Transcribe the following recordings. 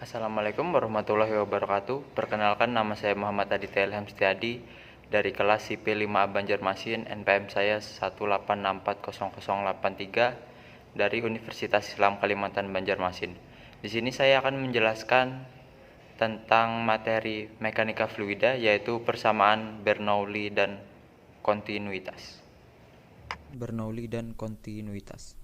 Assalamualaikum warahmatullahi wabarakatuh. Perkenalkan, nama saya Muhammad Aditya Ilham Setiadi dari kelas Sipil 5A Banjarmasin. NPM saya 1864083 dari Universitas Islam Kalimantan Banjarmasin. Di sini saya akan menjelaskan tentang materi mekanika fluida, yaitu persamaan Bernoulli dan kontinuitas. Bernoulli dan kontinuitas.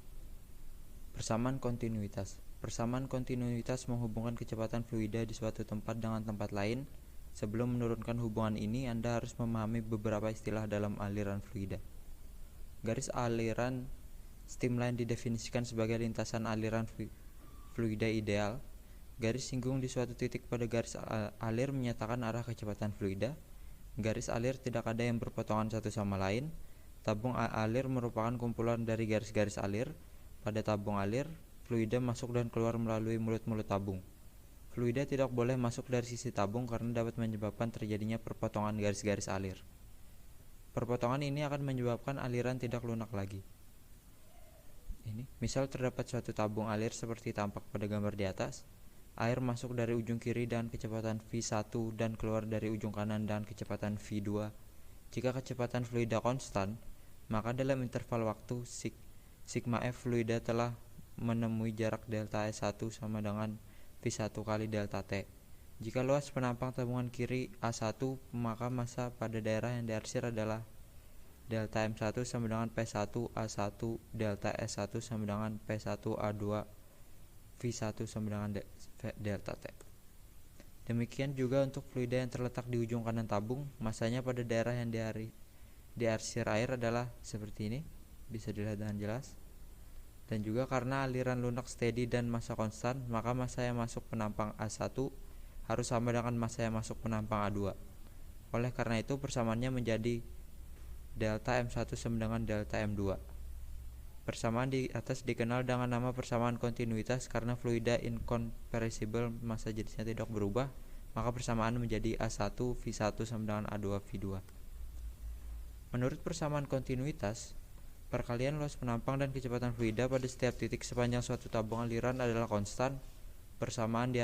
Persamaan kontinuitas. Persamaan kontinuitas menghubungkan kecepatan fluida di suatu tempat dengan tempat lain. Sebelum menurunkan hubungan ini, Anda harus memahami beberapa istilah dalam aliran fluida. Garis aliran streamline didefinisikan sebagai lintasan aliran fluida ideal. Garis singgung di suatu titik pada garis alir menyatakan arah kecepatan fluida. Garis alir tidak ada yang berpotongan satu sama lain. Tabung alir merupakan kumpulan dari garis-garis alir. Pada tabung alir, fluida masuk dan keluar melalui mulut-mulut tabung. Fluida tidak boleh masuk dari sisi tabung karena dapat menyebabkan terjadinya perpotongan garis-garis alir. Perpotongan ini akan menyebabkan aliran tidak lunak lagi. Misal terdapat suatu tabung alir seperti tampak pada gambar di atas. Air masuk dari ujung kiri dengan kecepatan V1 dan keluar dari ujung kanan dengan kecepatan V2. Jika kecepatan fluida konstan, maka dalam interval waktu sigma F fluida telah menemui jarak delta S1 sama dengan V1 kali delta T. Jika luas penampang tabungan kiri A1, maka massa pada daerah yang diarsir adalah delta M1 sama dengan P1 A1 delta S1 sama dengan P1 A2 V1 sama dengan delta T. Demikian juga untuk fluida yang terletak di ujung kanan tabung, massanya pada daerah yang diarsir air adalah seperti ini, bisa dilihat dengan jelas. Dan juga karena aliran lunak steady dan massa konstan, maka massa yang masuk penampang A1 harus sama dengan massa yang masuk penampang A2. Oleh karena itu, persamaannya menjadi delta M1 sama dengan delta M2. Persamaan di atas dikenal dengan nama persamaan kontinuitas karena fluida incompressible massa jenisnya tidak berubah, maka persamaan menjadi A1 V1 sama dengan A2 V2. Menurut persamaan kontinuitas, perkalian luas penampang dan kecepatan fluida pada setiap titik sepanjang suatu tabung aliran adalah konstan. Persamaan di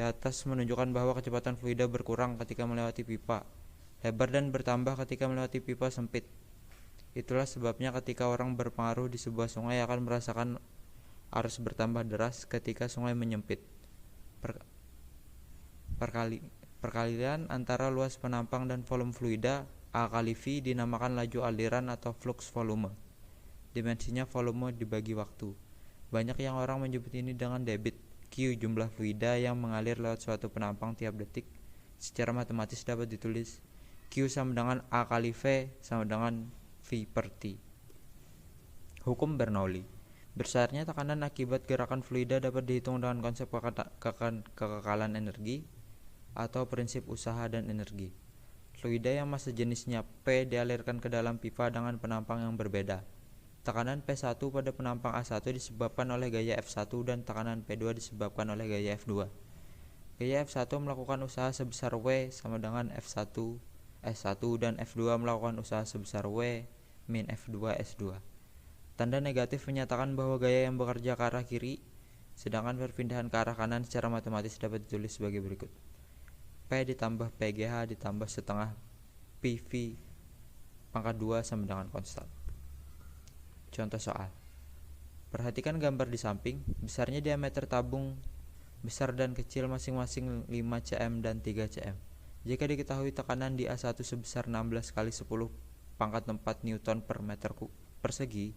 atas menunjukkan bahwa kecepatan fluida berkurang ketika melewati pipa lebar dan bertambah ketika melewati pipa sempit. Itulah sebabnya ketika orang berpengaruh di sebuah sungai akan merasakan arus bertambah deras ketika sungai menyempit. Perkalian antara luas penampang dan volume fluida A kali V dinamakan laju aliran atau flux volume. Dimensinya volume dibagi waktu. Banyak yang orang menyebut ini dengan debit. Q jumlah fluida yang mengalir lewat suatu penampang tiap detik. Secara matematis dapat ditulis Q sama dengan A kali V sama dengan V per T. Hukum Bernoulli. Besarnya tekanan akibat gerakan fluida dapat dihitung dengan konsep kekekalan energi atau prinsip usaha dan energi. Fluida yang massa jenisnya P dialirkan ke dalam pipa dengan penampang yang berbeda. Tekanan P1 pada penampang A1 disebabkan oleh gaya F1 dan tekanan P2 disebabkan oleh gaya F2. Gaya F1 melakukan usaha sebesar W sama dengan F1 S1 dan F2 melakukan usaha sebesar W min F2 S2. Tanda negatif menyatakan bahwa gaya yang bekerja ke arah kiri, sedangkan perpindahan ke arah kanan secara matematis dapat ditulis sebagai berikut. P ditambah PGH ditambah setengah PV pangkat 2 sama dengan konstan. Contoh soal. Perhatikan gambar di samping. Besarnya diameter tabung besar dan kecil masing-masing 5 cm dan 3 cm. Jika diketahui tekanan di A1 sebesar 16 kali 10 pangkat 4 Newton per meter persegi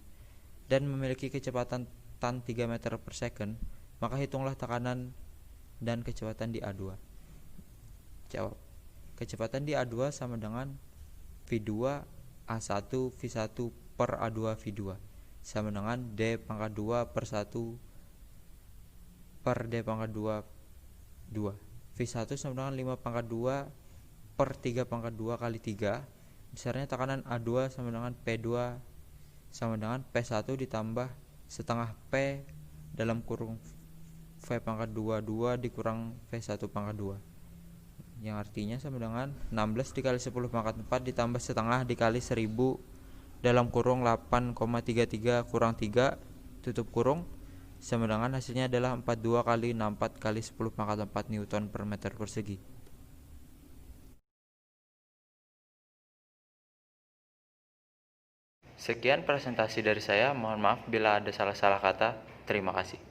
dan memiliki kecepatan tan 3 meter per second, maka hitunglah tekanan dan kecepatan di A2. Jawab. Kecepatan di A2 sama dengan V2 A1 V1 per A2 V2 sama dengan D pangkat 2 per 1 per D pangkat 2 V1 sama dengan 5 pangkat 2 per 3 pangkat 2 kali 3. Besarnya tekanan A2 sama dengan P2 sama dengan P1 ditambah setengah P dalam kurung V pangkat 2 dikurang V1 pangkat 2, yang artinya sama dengan 16 dikali 10 pangkat 4 ditambah setengah dikali 1000 dalam kurung 8,33 kurang 3 tutup kurung sama dengan hasilnya adalah 42 kali 64 kali 10 pangkat 4 Newton per meter persegi. Sekian presentasi dari saya, mohon maaf bila ada salah-salah kata. Terima kasih.